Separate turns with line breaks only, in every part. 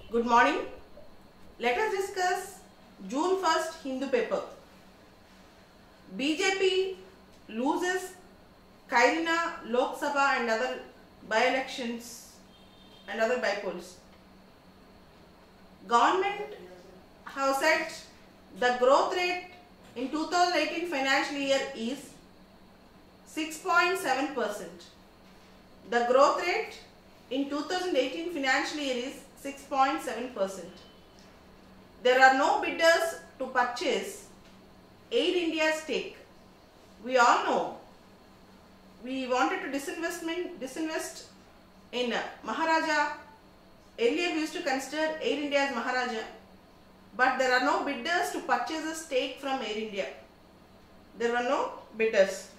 Good morning. Let us discuss June 1st Hindu paper. BJP loses Kairina, Lok Sabha and other by-elections and other by-polls. Government have said the growth rate in 2018 financial year is 6.7%. The growth rate in 2018 financial year is 6.7%. There are no bidders to purchase Air India's stake. We all know we wanted to disinvest in Maharaja. Earlier we used to consider Air India as Maharaja, but there are no bidders to purchase a stake from Air India. There were no bidders.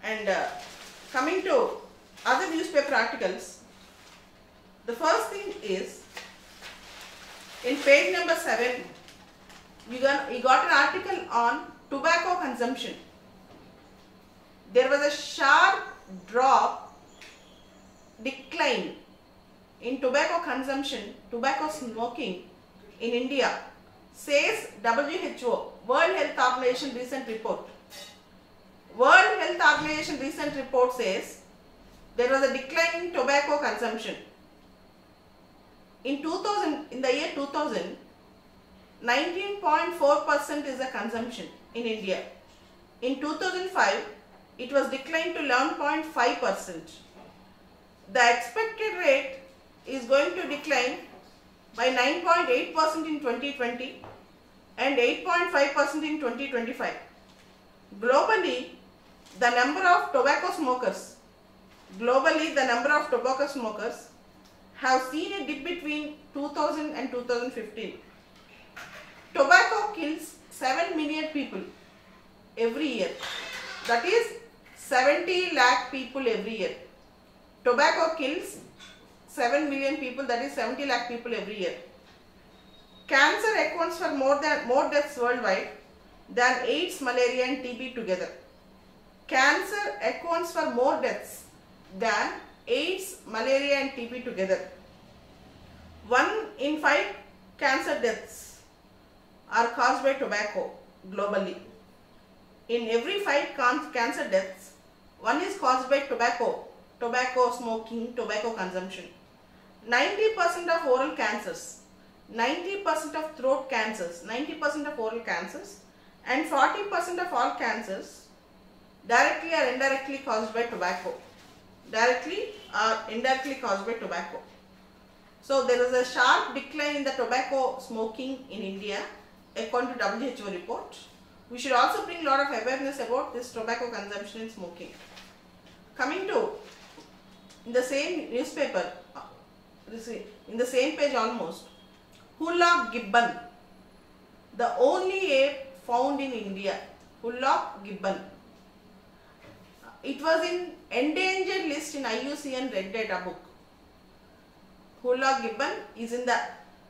And coming to other newspaper articles, the first thing is in page number 7, we got an article on tobacco consumption. There was a sharp decline in tobacco consumption, tobacco smoking in India, says WHO, World Health Organization recent report. World Health Organization recent report says there was a decline in tobacco consumption. In the year 2000, 19.4% is the consumption in India. In 2005, it was declined to 11.5%. The expected rate is going to decline by 9.8% in 2020 and 8.5% in 2025. Globally, the number of tobacco smokers have seen a dip between 2000 and 2015. Tobacco kills 7 million people every year. That is 70 lakh people every year. Tobacco kills 7 million people, that is 70 lakh people every year. Cancer accounts for more deaths worldwide than AIDS, malaria and TB together. Cancer accounts for more deaths than AIDS, malaria and TB together. 1 in 5 cancer deaths are caused by tobacco globally. In every 5 cancer deaths, 1 is caused by tobacco smoking, tobacco consumption. 90% of oral cancers, 90% of throat cancers, 90% of oral cancers and 40% of all cancers directly or indirectly caused by tobacco. Directly or indirectly caused by tobacco. So there is a sharp decline in the tobacco smoking in India according to WHO report. We should also bring a lot of awareness about this tobacco consumption and smoking. Coming to in the same newspaper, in the same page almost, Hula gibbon, the only ape found in India. Hula gibbon. It was in endangered list in IUCN Red Data book. Hula gibbon is in the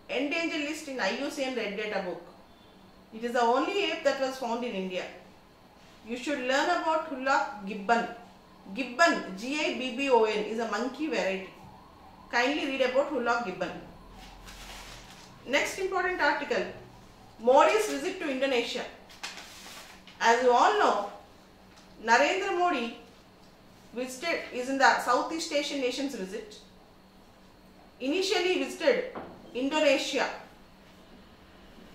endangered list in IUCN Red Data book. It is the only ape that was found in India. You should learn about Hula gibbon. Gibbon, G-I-B-B-O-N, is a monkey variety. Kindly read about Hula gibbon. Next important article, Modi's visit to Indonesia. As you all know, Narendra Modi is in the Southeast Asian nations visit. Initially visited Indonesia.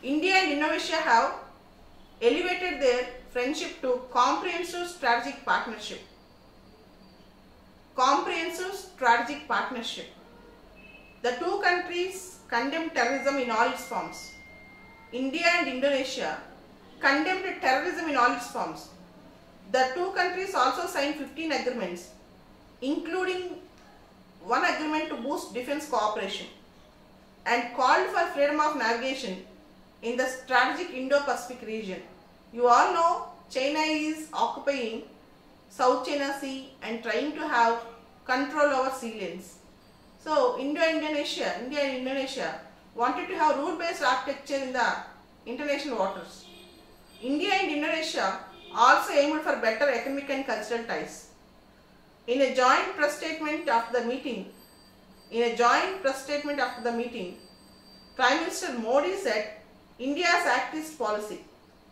India and Indonesia have elevated their friendship to comprehensive strategic partnership. The two countries condemn terrorism in all its forms. India and Indonesia condemned terrorism in all its forms. The two countries also signed 15 agreements, including one agreement to boost defense cooperation, and called for freedom of navigation in the strategic Indo-Pacific region. You all know China is occupying South China Sea and trying to have control over sea lanes. So India and Indonesia wanted to have rule-based architecture in the international waters. India and Indonesia also aimed for better economic and cultural ties. In a joint press statement after the meeting, In a joint press statement after the meeting, Prime Minister Modi said, India's Act East policy.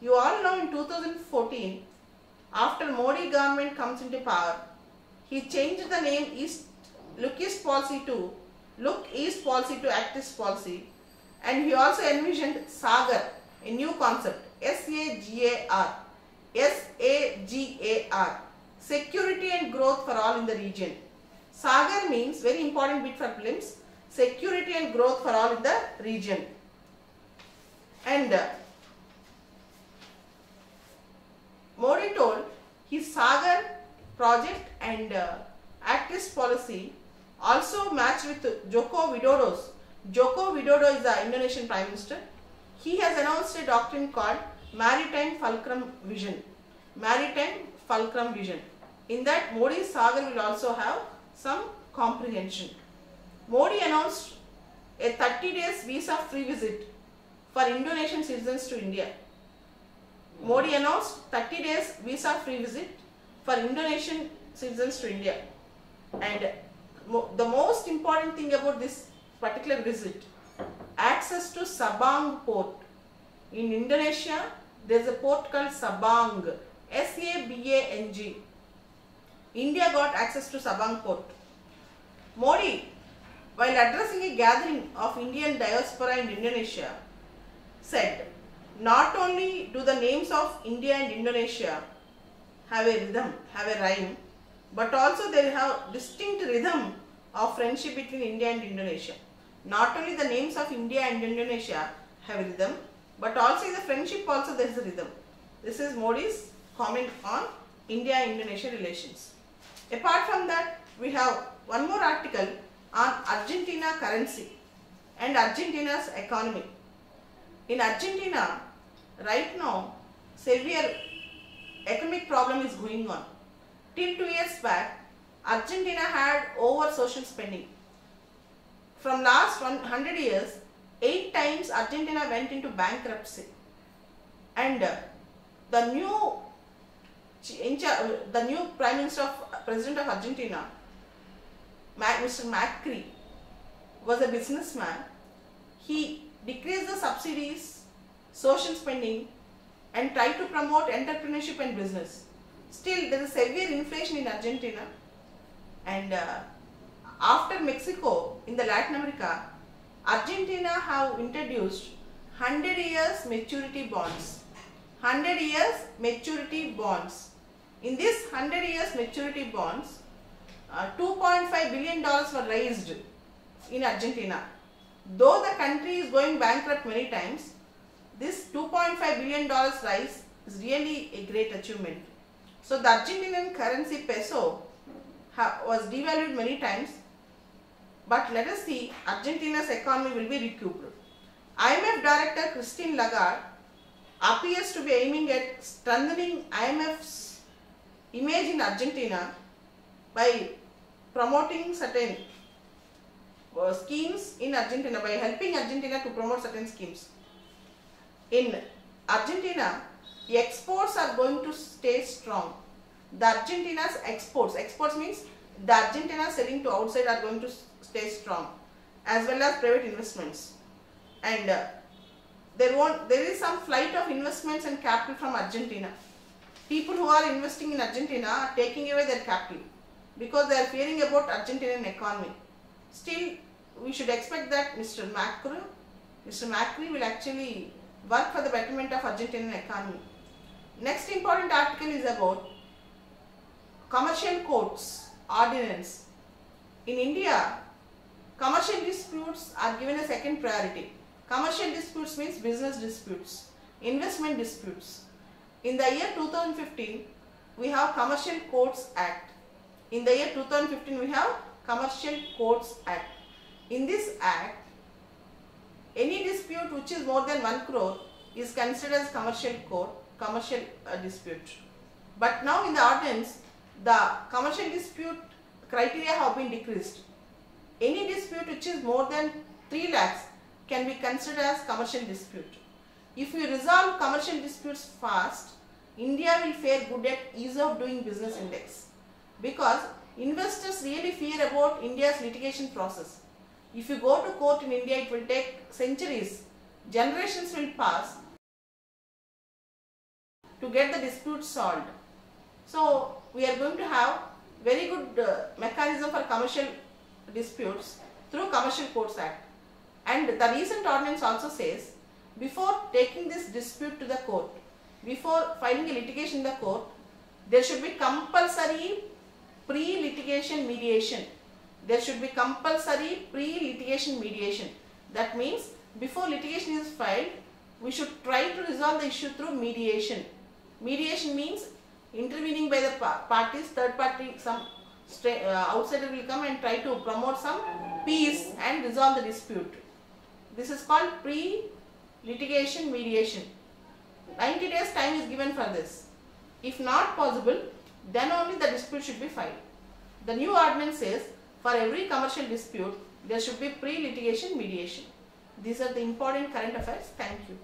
You all know in 2014, after Modi government comes into power, he changed the name Look East policy to Look East policy to Act East policy, and he also envisioned Sagar, a new concept, SAGAR, SAGAR, security and growth for all in the region. Sagar means, very important bit for films, security and growth for all in the region. And Modi told his Sagar project and Act East policy also matched with Joko Widodo's. Joko Widodo is the Indonesian Prime Minister. He has announced a doctrine called Maritime Fulcrum Vision. Maritime Fulcrum Vision. In that, Modi's Sagar will also have some comprehension. Modi announced a 30 days visa free visit for Indonesian citizens to India. Modi announced 30 days visa free visit for Indonesian citizens to India. And the most important thing about this particular visit, access to Sabang port. In Indonesia, there is a port called Sabang, S-A-B-A-N-G. India got access to Sabang port. Modi, while addressing a gathering of Indian diaspora in Indonesia, said, not only do the names of India and Indonesia have a rhythm, have a rhyme, but also they have distinct rhythm of friendship between India and Indonesia. Not only the names of India and Indonesia have a rhythm, but also in the friendship also there is a rhythm. This is Modi's comment on India-Indonesia relations. Apart from that, we have one more article on Argentina currency and Argentina's economy. In Argentina, right now, severe economic problem is going on. Till 2 years back, Argentina had over social spending. From last 100 years, 8 times Argentina went into bankruptcy. And the new President of Argentina, Mr. Macri, was a businessman. He decreased the subsidies, social spending, and tried to promote entrepreneurship and business. Still, there is severe inflation in Argentina, and after Mexico in the Latin America, Argentina have introduced 100 years maturity bonds. 100 years maturity bonds. In this 100 years maturity bonds, $2.5 billion were raised in Argentina. Though the country is going bankrupt many times, this $2.5 billion rise is really a great achievement. So the Argentinian currency peso was devalued many times, but let us see, Argentina's economy will be recouped. IMF Director Christine Lagarde appears to be aiming at strengthening IMF's image in Argentina by promoting certain schemes in Argentina, by helping Argentina to promote certain schemes. In Argentina, the exports are going to stay strong. The Argentina's exports means the Argentina selling to outside are going to stay strong, as well as private investments. And there is some flight of investments and capital from Argentina. People who are investing in Argentina are taking away their capital because they are fearing about Argentinian economy. Still, we should expect that Mr. Macri will actually work for the betterment of Argentinian economy. Next important article is about commercial courts ordinance. In India, commercial disputes are given a second priority. Commercial disputes means business disputes, investment disputes. In the year 2015, we have Commercial Courts Act. In the year 2015, we have Commercial Courts Act. In this act, any dispute which is more than 1 crore is considered as commercial dispute. But now in the ordinance, the commercial dispute criteria have been decreased. Any dispute which is more than 3 lakhs can be considered as commercial dispute. If we resolve commercial disputes fast, India will fare good at ease of doing business index, because investors really fear about India's litigation process. If you go to court in India, it will take centuries, generations will pass to get the dispute solved. So we are going to have very good mechanism for commercial disputes through Commercial Courts Act. And the recent ordinance also says, before taking this dispute to the court, before filing a litigation in the court, there should be compulsory pre-litigation mediation. There should be compulsory pre-litigation mediation. That means before litigation is filed, we should try to resolve the issue through mediation. Mediation means intervening by the parties, third party, some outsider will come and try to promote some peace and resolve the dispute. This is called pre-litigation mediation. 90 days time is given for this. If not possible, then only the dispute should be filed. The new ordinance says for every commercial dispute, there should be pre-litigation mediation. These are the important current affairs. Thank you.